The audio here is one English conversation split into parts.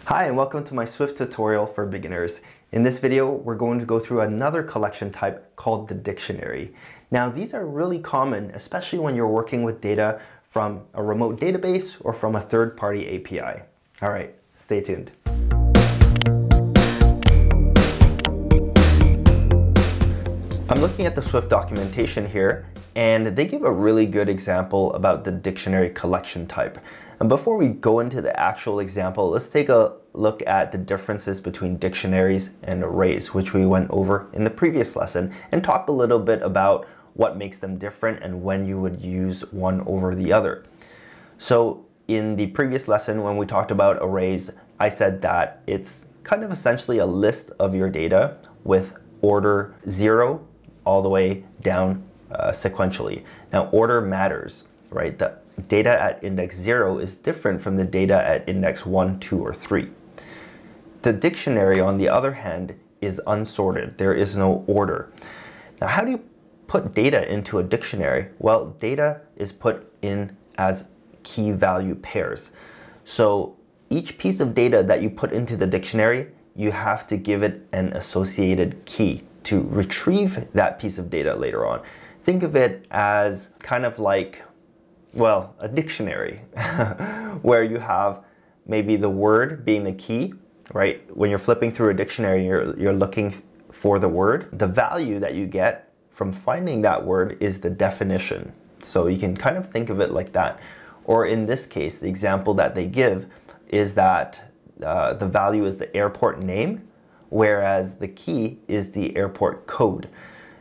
Hi, and welcome to my Swift tutorial for beginners. In this video, we're going to go through another collection type called the dictionary. Now, these are really common, especially when you're working with data from a remote database or from a third-party API. All right, stay tuned. I'm looking at the Swift documentation here, and they give a really good example about the dictionary collection type. And before we go into the actual example, let's take a look at the differences between dictionaries and arrays, which we went over in the previous lesson, and talk a little bit about what makes them different and when you would use one over the other. So in the previous lesson, when we talked about arrays, I said that it's kind of essentially a list of your data with order 0 all the way down sequentially. Now, order matters, right? The data at index 0 is different from the data at index 1, 2, or 3. The dictionary, on the other hand, is unsorted. There is no order. Now, how do you put data into a dictionary? Well, data is put in as key value pairs. So each piece of data that you put into the dictionary, you have to give it an associated key to retrieve that piece of data later on. Think of it as kind of like, well, a dictionary where you have maybe the word being the key, right? When you're flipping through a dictionary, you're looking for the word. The value that you get from finding that word is the definition. So you can kind of think of it like that. Or in this case, the example that they give is that the value is the airport name, whereas the key is the airport code.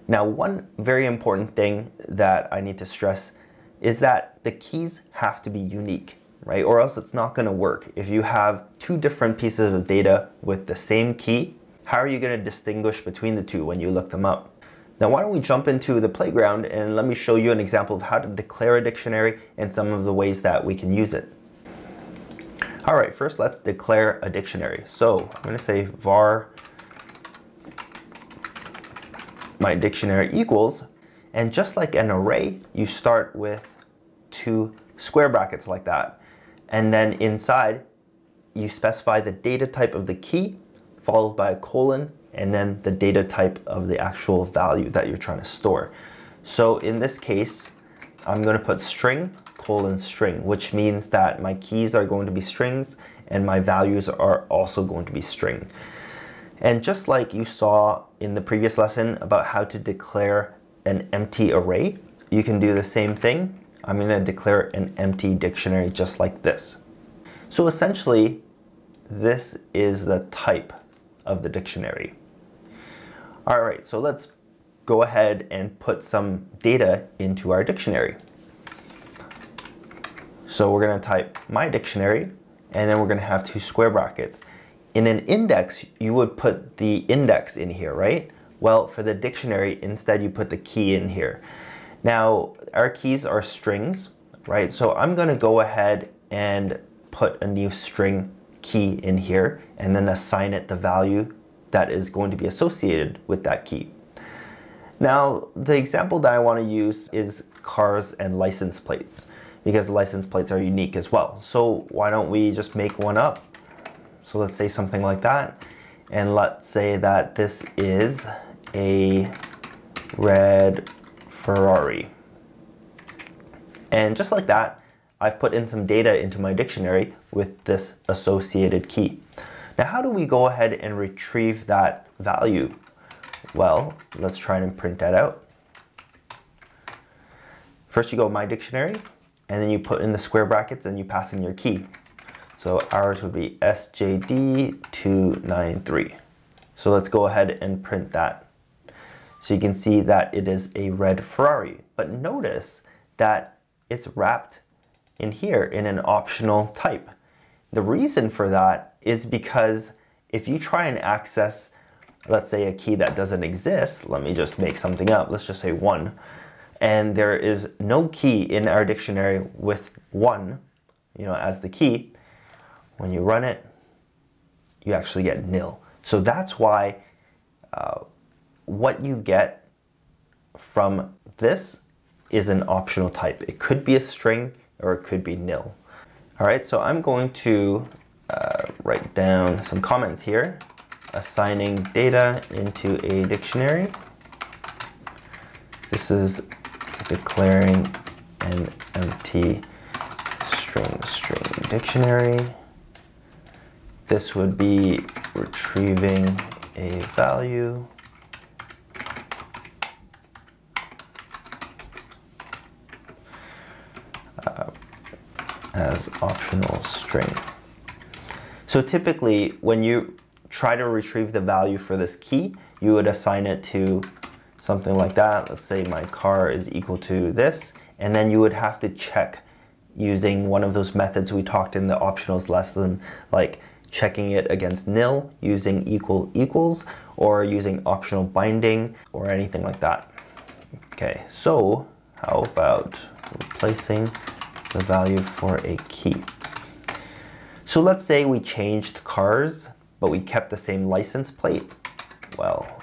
Now, one very important thing that I need to stress is that the keys have to be unique, right? Or else it's not going to work. If you have two different pieces of data with the same key, how are you going to distinguish between the two when you look them up? Now, why don't we jump into the playground and let me show you an example of how to declare a dictionary and some of the ways that we can use it. All right, first let's declare a dictionary. So I'm going to say var my dictionary equals, and just like an array, you start with 2 square brackets like that. And then inside, you specify the data type of the key, followed by a colon, and then the data type of the actual value that you're trying to store. So in this case, I'm going to put string, colon, string, which means that my keys are going to be strings and my values are also going to be string. And just like you saw in the previous lesson about how to declare an empty array, you can do the same thing. I'm going to declare an empty dictionary just like this. So essentially, this is the type of the dictionary. All right, so let's go ahead and put some data into our dictionary. So we're going to type my dictionary, and then we're going to have 2 square brackets. In an index, you would put the index in here, right? Well, for the dictionary, instead you put the key in here. Now, our keys are strings, right? So I'm going to go ahead and put a new string key in here and then assign it the value that is going to be associated with that key. Now, the example that I want to use is cars and license plates, because license plates are unique as well. So why don't we just make one up? So let's say something like that. And let's say that this is a red Ferrari. And just like that, I've put in some data into my dictionary with this associated key. Now, how do we go ahead and retrieve that value? Well, let's try and print that out. First, you go my dictionary, and then you put in the square brackets and you pass in your key. So ours would be SJD293. So let's go ahead and print that. So you can see that it is a red Ferrari. But notice that it's wrapped in here in an optional type. The reason for that is because if you try and access, let's say, a key that doesn't exist, let me just make something up, let's just say 1, and there is no key in our dictionary with 1, as the key, when you run it, you actually get nil. So that's why what you get from this is an optional type. It could be a string or it could be nil. All right, so I'm going to write down some comments here. Assigning data into a dictionary. This is declaring an empty string dictionary. This would be retrieving a value. As optional string. So typically when you try to retrieve the value for this key, you would assign it to something like that. Let's say my car is equal to this, and then you would have to check using one of those methods we talked in the optionals lesson, like checking it against nil, using equals, or using optional binding, or anything like that. Okay, so how about replacing the value for a key? So let's say we changed cars, but we kept the same license plate. Well,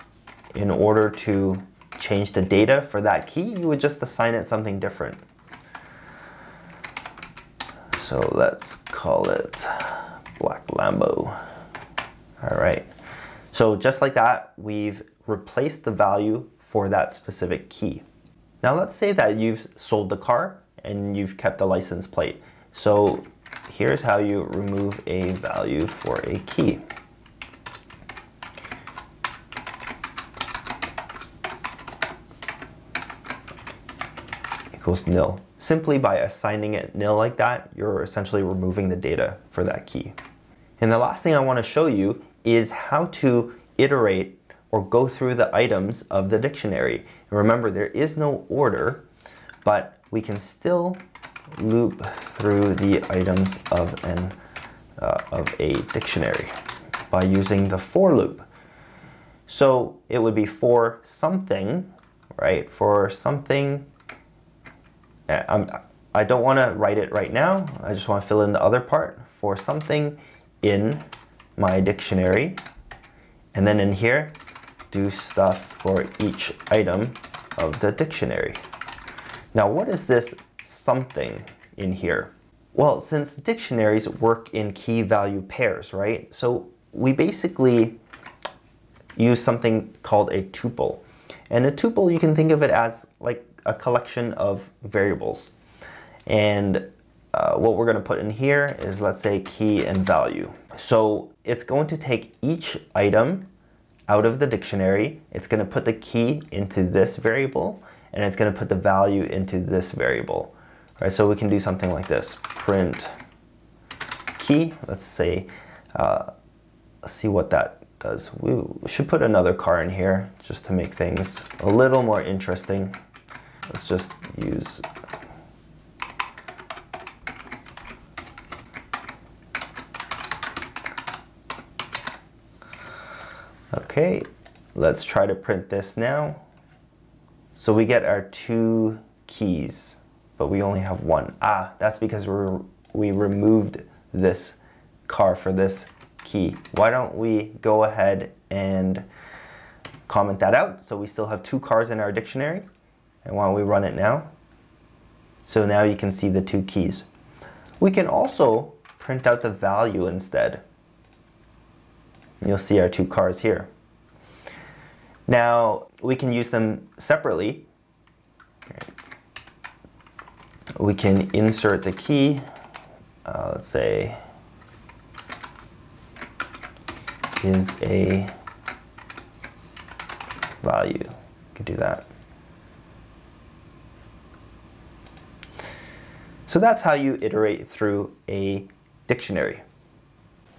in order to change the data for that key, you would just assign it something different. So let's call it Black Lambo. All right. So just like that, we've replaced the value for that specific key. Now let's say that you've sold the car and you've kept the license plate. So here's how you remove a value for a key. Equals nil. Simply by assigning it nil like that, you're essentially removing the data for that key. And the last thing I want to show you is how to iterate or go through the items of the dictionary. And remember, there is no order, but we can still loop through the items of a dictionary by using the for loop. So it would be for something, right? For something. I don't want to write it right now. I just want to fill in the other part. For something in my dictionary. And then in here, do stuff for each item of the dictionary. Now, what is this something in here? Well, since dictionaries work in key value pairs, right? So we basically use something called a tuple. And a tuple, you can think of it as like a collection of variables. And what we're going to put in here is, let's say, key and value. So it's going to take each item out of the dictionary. It's going to put the key into this variable, and it's going to put the value into this variable. All right, so we can do something like this. Print key. Let's say, let's see what that does. We should put another car in here just to make things a little more interesting. Let's just use okay, let's try to print this now. So we get our 2 keys, but we only have 1. That's because we removed this car for this key. Why don't we go ahead and comment that out? So we still have 2 cars in our dictionary. And why don't we run it now? So now you can see the 2 keys. We can also print out the value instead. You'll see our 2 cars here. Now, we can use them separately. We can insert the key. Let's say is a value. You could do that. So that's how you iterate through a dictionary.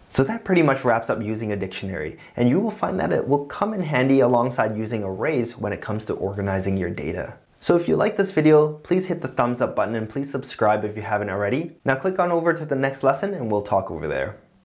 So that pretty much wraps up using a dictionary, and you will find that it will come in handy alongside using arrays when it comes to organizing your data. So if you like this video, please hit the thumbs up button and please subscribe if you haven't already. Now click on over to the next lesson and we'll talk over there.